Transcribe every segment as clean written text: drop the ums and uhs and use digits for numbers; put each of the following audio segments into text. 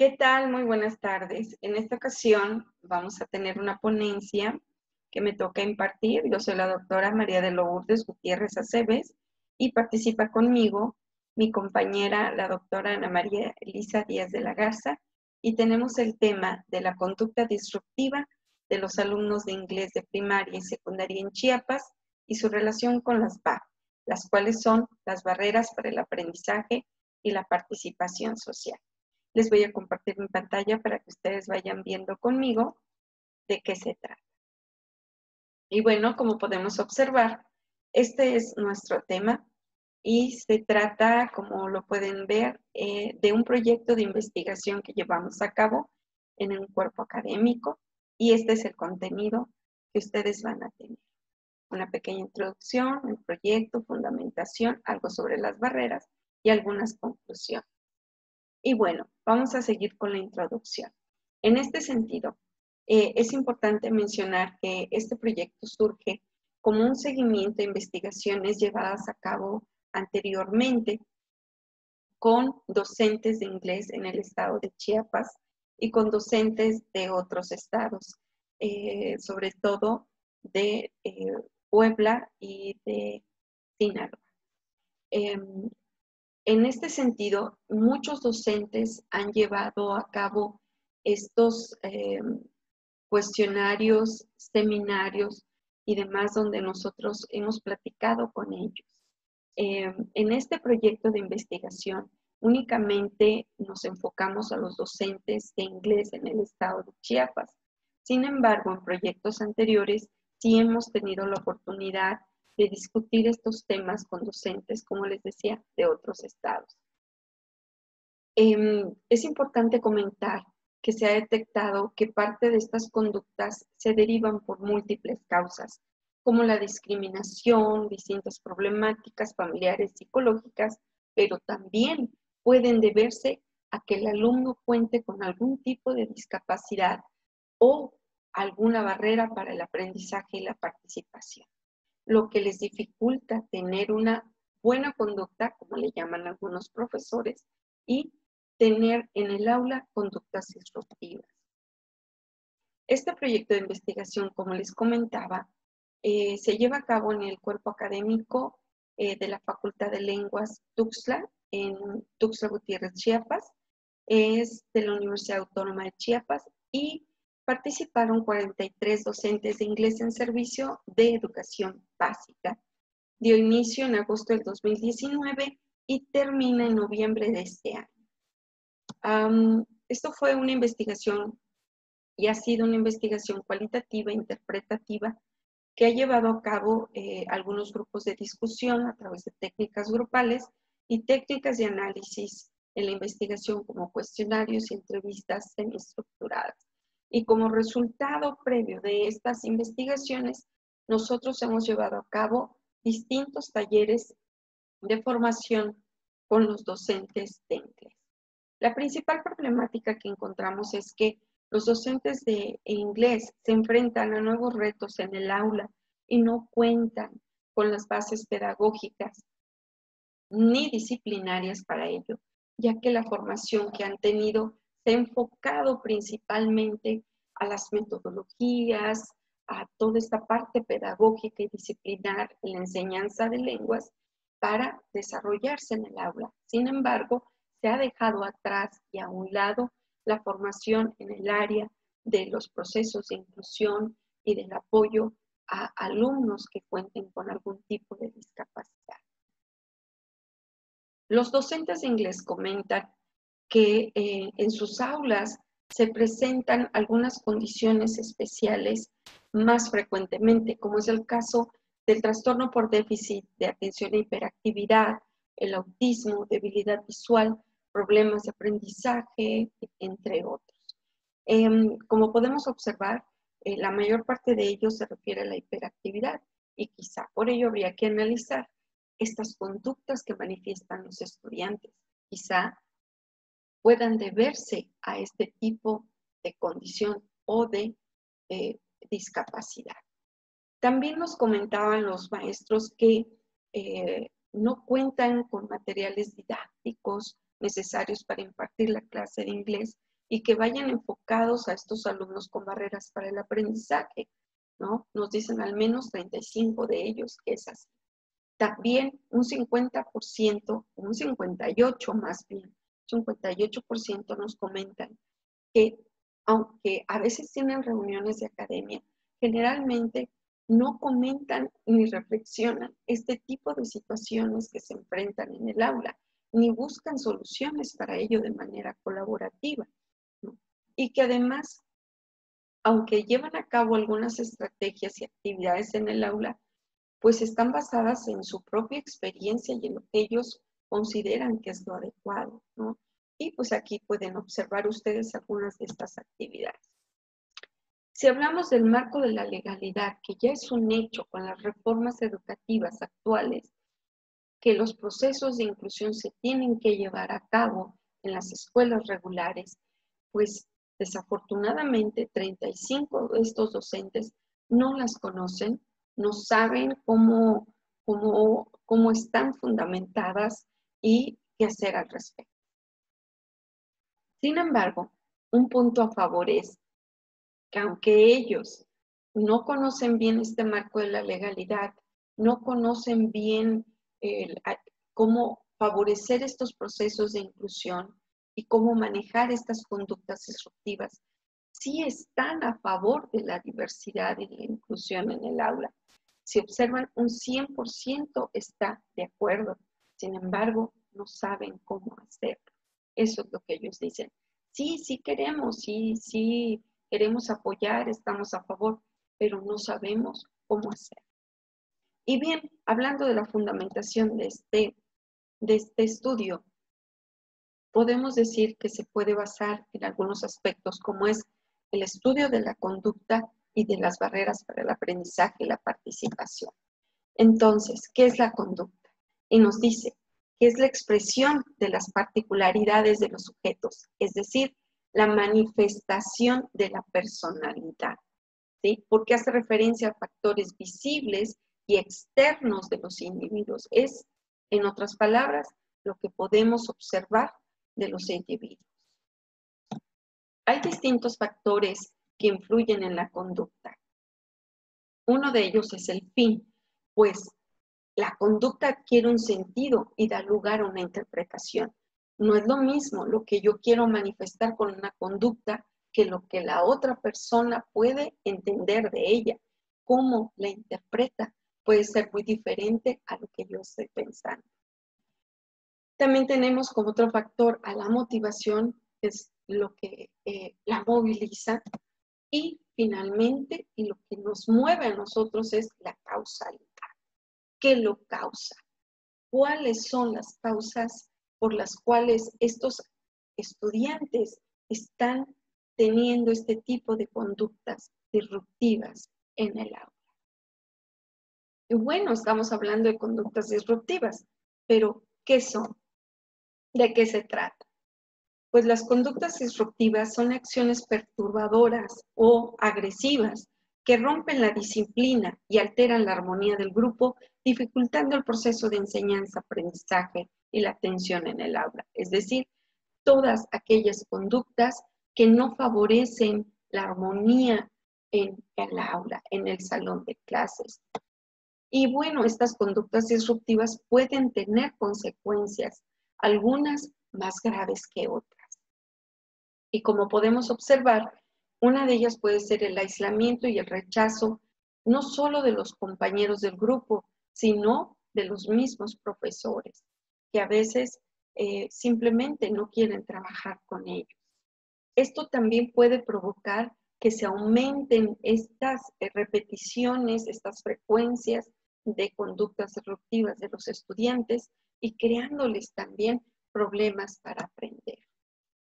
¿Qué tal? Muy buenas tardes. En esta ocasión vamos a tener una ponencia que me toca impartir. Yo soy la doctora María de Lourdes Gutiérrez Aceves y participa conmigo mi compañera, la doctora Ana María Elisa Díaz de la Garza, y tenemos el tema de la conducta disruptiva de los alumnos de inglés de primaria y secundaria en Chiapas y su relación con las BAC, las cuales son las barreras para el aprendizaje y la participación social. Les voy a compartir mi pantalla para que ustedes vayan viendo conmigo de qué se trata. Y bueno, como podemos observar, este es nuestro tema y se trata, como lo pueden ver, de un proyecto de investigación que llevamos a cabo en un cuerpo académico, y este es el contenido que ustedes van a tener. Una pequeña introducción, el proyecto, fundamentación, algo sobre las barreras y algunas conclusiones. Y bueno, vamos a seguir con la introducción. En este sentido, es importante mencionar que este proyecto surge como un seguimiento de investigaciones llevadas a cabo anteriormente con docentes de inglés en el estado de Chiapas y con docentes de otros estados, sobre todo de Puebla y de Sinaloa. En este sentido, muchos docentes han llevado a cabo estos cuestionarios, seminarios y demás donde nosotros hemos platicado con ellos. En este proyecto de investigación únicamente nos enfocamos a los docentes de inglés en el estado de Chiapas. Sin embargo, en proyectos anteriores sí hemos tenido la oportunidad de discutir estos temas con docentes, como les decía, de otros estados. Es importante comentar que se ha detectado que parte de estas conductas se derivan por múltiples causas, como la discriminación, distintas problemáticas familiares, psicológicas, pero también pueden deberse a que el alumno cuente con algún tipo de discapacidad o alguna barrera para el aprendizaje y la participación, lo que les dificulta tener una buena conducta, como le llaman algunos profesores, y tener en el aula conductas disruptivas. Este proyecto de investigación, como les comentaba, se lleva a cabo en el cuerpo académico de la Facultad de Lenguas Tuxtla, en Tuxtla Gutiérrez, Chiapas. Es de la Universidad Autónoma de Chiapas y participaron 43 docentes de inglés en servicio de educación básica. Dio inicio en agosto del 2019 y termina en noviembre de este año. Esto fue una investigación y ha sido una investigación cualitativa e interpretativa que ha llevado a cabo algunos grupos de discusión a través de técnicas grupales y técnicas de análisis en la investigación como cuestionarios y entrevistas semiestructuradas. Y como resultado previo de estas investigaciones, nosotros hemos llevado a cabo distintos talleres de formación con los docentes de inglés. La principal problemática que encontramos es que los docentes de inglés se enfrentan a nuevos retos en el aula y no cuentan con las bases pedagógicas ni disciplinarias para ello, ya que la formación que han tenido se ha enfocado principalmente a las metodologías, a toda esta parte pedagógica y disciplinar en la enseñanza de lenguas para desarrollarse en el aula. Sin embargo, se ha dejado atrás y a un lado la formación en el área de los procesos de inclusión y del apoyo a alumnos que cuenten con algún tipo de discapacidad. Los docentes de inglés comentan que en sus aulas se presentan algunas condiciones especiales más frecuentemente, como es el caso del trastorno por déficit de atención e hiperactividad, el autismo, debilidad visual, problemas de aprendizaje, entre otros. Como podemos observar, la mayor parte de ellos se refiere a la hiperactividad y quizá por ello habría que analizar estas conductas que manifiestan los estudiantes. Quizá puedan deberse a este tipo de condición o de discapacidad. También nos comentaban los maestros que no cuentan con materiales didácticos necesarios para impartir la clase de inglés y que vayan enfocados a estos alumnos con barreras para el aprendizaje, ¿no? Nos dicen al menos 35 de ellos que es así. También un 50%, un 58% más bien, 58% nos comentan que aunque a veces tienen reuniones de academia, generalmente no comentan ni reflexionan este tipo de situaciones que se enfrentan en el aula, ni buscan soluciones para ello de manera colaborativa, ¿no? Y que además, aunque llevan a cabo algunas estrategias y actividades en el aula, pues están basadas en su propia experiencia y en lo que ellos consideran que es lo adecuado, ¿no? Y pues aquí pueden observar ustedes algunas de estas actividades. Si hablamos del marco de la legalidad, que ya es un hecho con las reformas educativas actuales, que los procesos de inclusión se tienen que llevar a cabo en las escuelas regulares, pues desafortunadamente 35 de estos docentes no las conocen, no saben cómo están fundamentadas y qué hacer al respecto. Sin embargo, un punto a favor es que aunque ellos no conocen bien este marco de la legalidad, no conocen bien cómo favorecer estos procesos de inclusión y cómo manejar estas conductas disruptivas, sí están a favor de la diversidad y la inclusión en el aula. Si observan, un 100% está de acuerdo. Sin embargo, no saben cómo hacerlo. Eso es lo que ellos dicen. Sí, sí queremos, sí queremos apoyar, estamos a favor, pero no sabemos cómo hacerlo. Y bien, hablando de la fundamentación de este estudio, podemos decir que se puede basar en algunos aspectos, como es el estudio de la conducta y de las barreras para el aprendizaje y la participación. Entonces, ¿qué es la conducta? Y nos dice que es la expresión de las particularidades de los sujetos, es decir, la manifestación de la personalidad, ¿sí? Porque hace referencia a factores visibles y externos de los individuos. Es, en otras palabras, lo que podemos observar de los individuos. Hay distintos factores que influyen en la conducta. Uno de ellos es el fin, pues la conducta adquiere un sentido y da lugar a una interpretación. No es lo mismo lo que yo quiero manifestar con una conducta que lo que la otra persona puede entender de ella. Cómo la interpreta puede ser muy diferente a lo que yo estoy pensando. También tenemos como otro factor a la motivación, que es lo que la moviliza. Y finalmente, y lo que nos mueve a nosotros es la causalidad. ¿Qué lo causa? ¿Cuáles son las causas por las cuales estos estudiantes están teniendo este tipo de conductas disruptivas en el aula? Y bueno, estamos hablando de conductas disruptivas, pero ¿qué son? ¿De qué se trata? Pues las conductas disruptivas son acciones perturbadoras o agresivas que rompen la disciplina y alteran la armonía del grupo, dificultando el proceso de enseñanza-aprendizaje y la atención en el aula. Es decir, todas aquellas conductas que no favorecen la armonía en el aula, en el salón de clases. Y bueno, estas conductas disruptivas pueden tener consecuencias, algunas más graves que otras. Y como podemos observar, una de ellas puede ser el aislamiento y el rechazo, no solo de los compañeros del grupo, sino de los mismos profesores, que a veces simplemente no quieren trabajar con ellos. Esto también puede provocar que se aumenten estas repeticiones, estas frecuencias de conductas disruptivas de los estudiantes y creándoles también problemas para aprender.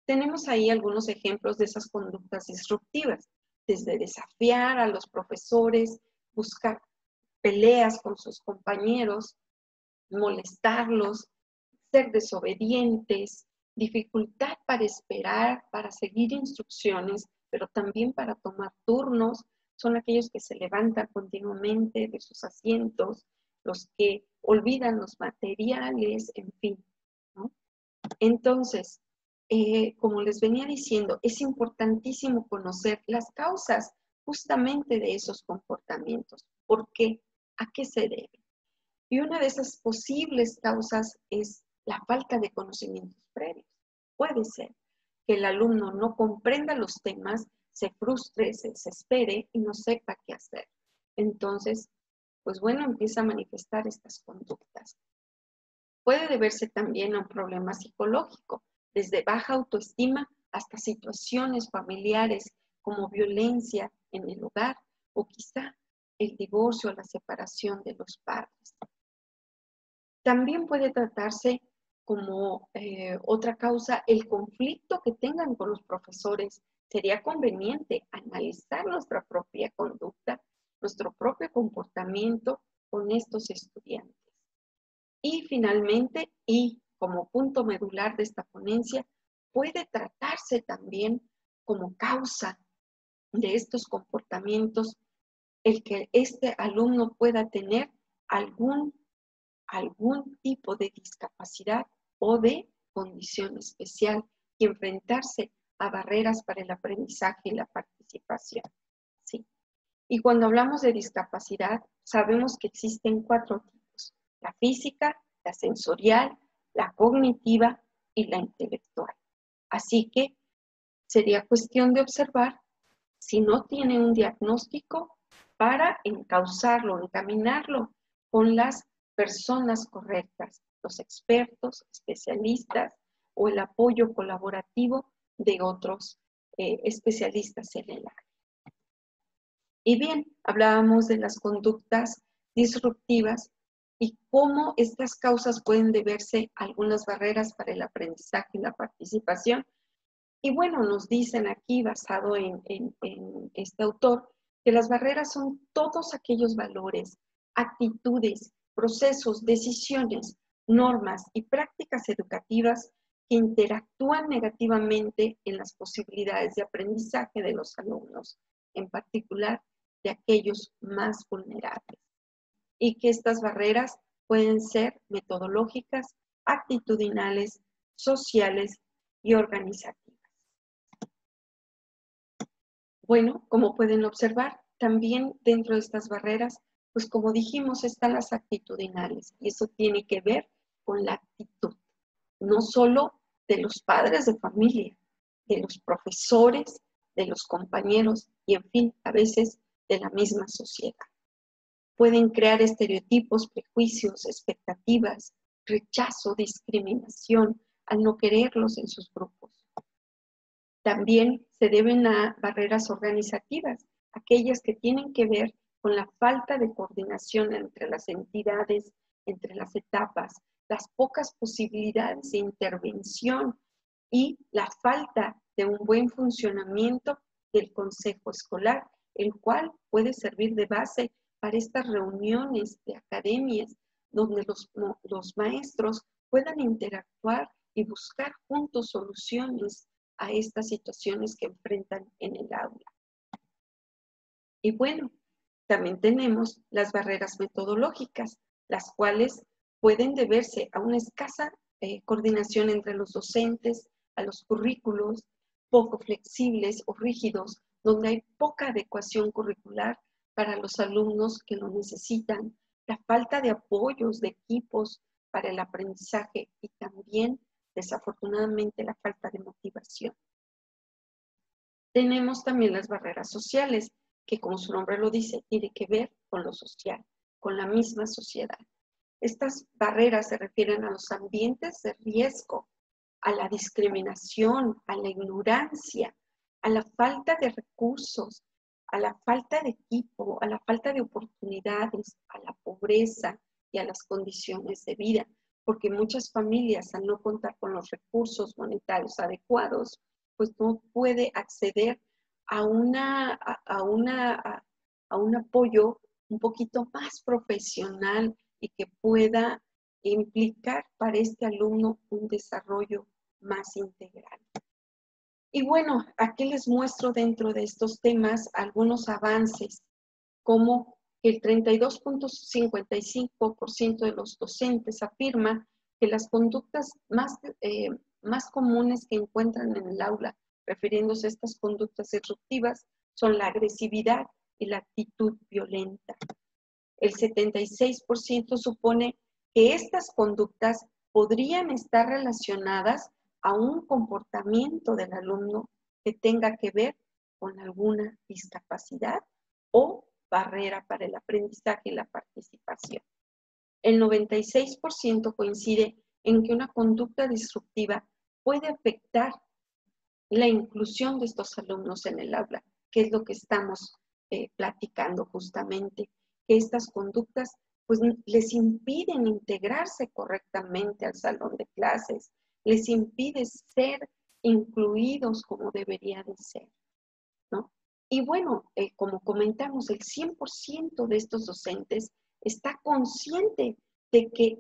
Tenemos ahí algunos ejemplos de esas conductas disruptivas, desde desafiar a los profesores, buscar peleas con sus compañeros, molestarlos, ser desobedientes, dificultad para esperar, para seguir instrucciones, pero también para tomar turnos. Son aquellos que se levantan continuamente de sus asientos, los que olvidan los materiales, en fin, ¿no? Entonces, como les venía diciendo, es importantísimo conocer las causas justamente de esos comportamientos. ¿Por qué? ¿A qué se debe? Y una de esas posibles causas es la falta de conocimientos previos. Puede ser que el alumno no comprenda los temas, se frustre, se desespere y no sepa qué hacer. Entonces, pues bueno, empieza a manifestar estas conductas. Puede deberse también a un problema psicológico, desde baja autoestima hasta situaciones familiares como violencia en el hogar o quizá el divorcio o la separación de los padres. También puede tratarse como otra causa el conflicto que tengan con los profesores. Sería conveniente analizar nuestra propia conducta, nuestro propio comportamiento con estos estudiantes. Y finalmente, y como punto medular de esta ponencia, puede tratarse también como causa de estos comportamientos el que este alumno pueda tener algún tipo de discapacidad o de condición especial y enfrentarse a barreras para el aprendizaje y la participación. ¿Sí? Y cuando hablamos de discapacidad, sabemos que existen 4 tipos: la física, la sensorial, la cognitiva y la intelectual. Así que sería cuestión de observar si no tiene un diagnóstico para encauzarlo, encaminarlo con las personas correctas, los expertos, especialistas o el apoyo colaborativo de otros especialistas en el área. Y bien, hablábamos de las conductas disruptivas y cómo estas causas pueden deberse a algunas barreras para el aprendizaje y la participación. Y bueno, nos dicen aquí, basado en este autor, que las barreras son todos aquellos valores, actitudes, procesos, decisiones, normas y prácticas educativas que interactúan negativamente en las posibilidades de aprendizaje de los alumnos, en particular de aquellos más vulnerables. Y que estas barreras pueden ser metodológicas, actitudinales, sociales y organizativas. Bueno, como pueden observar, también dentro de estas barreras, pues como dijimos, están las actitudinales y eso tiene que ver con la actitud, no solo de los padres de familia, de los profesores, de los compañeros y en fin, a veces de la misma sociedad. Pueden crear estereotipos, prejuicios, expectativas, rechazo, discriminación al no quererlos en sus grupos. También se deben a barreras organizativas, aquellas que tienen que ver con la falta de coordinación entre las entidades, entre las etapas, las pocas posibilidades de intervención y la falta de un buen funcionamiento del consejo escolar, el cual puede servir de base para estas reuniones de academias donde los maestros puedan interactuar y buscar juntos soluciones a estas situaciones que enfrentan en el aula. Y bueno, también tenemos las barreras metodológicas, las cuales pueden deberse a una escasa coordinación entre los docentes, a los currículos poco flexibles o rígidos, donde hay poca adecuación curricular para los alumnos que lo necesitan, la falta de apoyos, de equipos para el aprendizaje y también, desafortunadamente, la falta de motivación. Tenemos también las barreras sociales, que como su nombre lo dice, tiene que ver con lo social, con la misma sociedad. Estas barreras se refieren a los ambientes de riesgo, a la discriminación, a la ignorancia, a la falta de recursos, a la falta de equipo, a la falta de oportunidades, a la pobreza y a las condiciones de vida, porque muchas familias, al no contar con los recursos monetarios adecuados, pues no puede acceder a un apoyo un poquito más profesional y que pueda implicar para este alumno un desarrollo más integral. Y bueno, aquí les muestro dentro de estos temas algunos avances, como el 32.55% de los docentes afirma que las conductas más comunes que encuentran en el aula, refiriéndose a estas conductas disruptivas, son la agresividad y la actitud violenta. El 76% supone que estas conductas podrían estar relacionadas a un comportamiento del alumno que tenga que ver con alguna discapacidad o barrera para el aprendizaje y la participación. El 96% coincide en que una conducta disruptiva puede afectar la inclusión de estos alumnos en el aula, que es lo que estamos platicando justamente, que estas conductas pues les impiden integrarse correctamente al salón de clases, les impide ser incluidos como debería de ser, ¿no? Y bueno, como comentamos, el 100% de estos docentes está consciente de que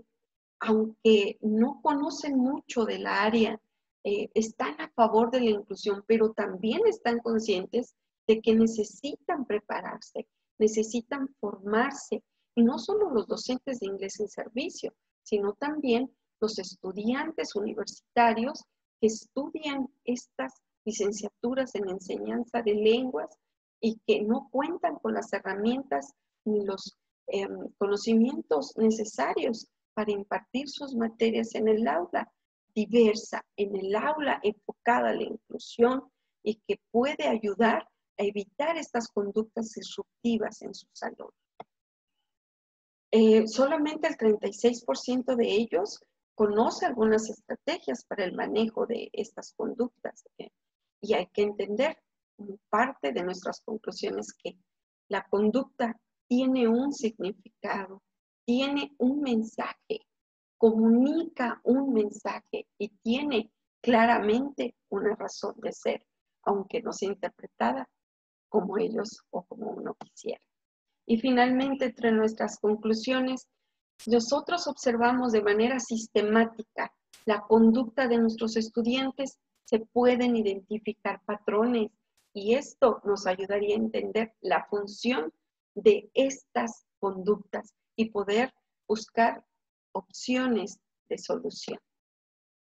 aunque no conocen mucho del área, están a favor de la inclusión, pero también están conscientes de que necesitan prepararse, necesitan formarse, y no solo los docentes de inglés en servicio, sino también los estudiantes universitarios que estudian estas licenciaturas en enseñanza de lenguas y que no cuentan con las herramientas ni los conocimientos necesarios para impartir sus materias en el aula diversa, en el aula enfocada a la inclusión y que puede ayudar a evitar estas conductas disruptivas en su salón. Solamente el 36% de ellos conoce algunas estrategias para el manejo de estas conductas. Y hay que entender como parte de nuestras conclusiones que la conducta tiene un significado, tiene un mensaje, comunica un mensaje y tiene claramente una razón de ser, aunque no sea interpretada como ellos o como uno quisiera. Y finalmente, entre nuestras conclusiones, nosotros observamos de manera sistemática la conducta de nuestros estudiantes, se pueden identificar patrones y esto nos ayudaría a entender la función de estas conductas y poder buscar opciones de solución.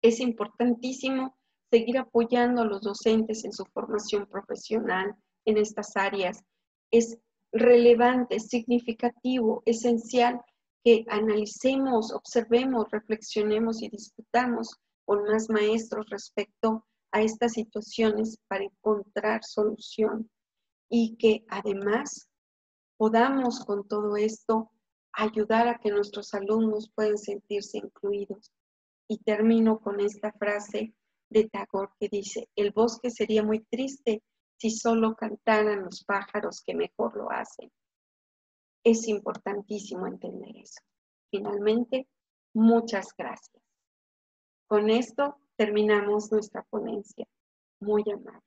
Es importantísimo seguir apoyando a los docentes en su formación profesional en estas áreas. Es relevante, significativo, esencial que analicemos, observemos, reflexionemos y discutamos con más maestros respecto a estas situaciones para encontrar solución y que además podamos con todo esto ayudar a que nuestros alumnos puedan sentirse incluidos. Y termino con esta frase de Tagore que dice, el bosque sería muy triste si solo cantaran los pájaros que mejor lo hacen. Es importantísimo entender eso. Finalmente, muchas gracias. Con esto terminamos nuestra ponencia. Muy amable.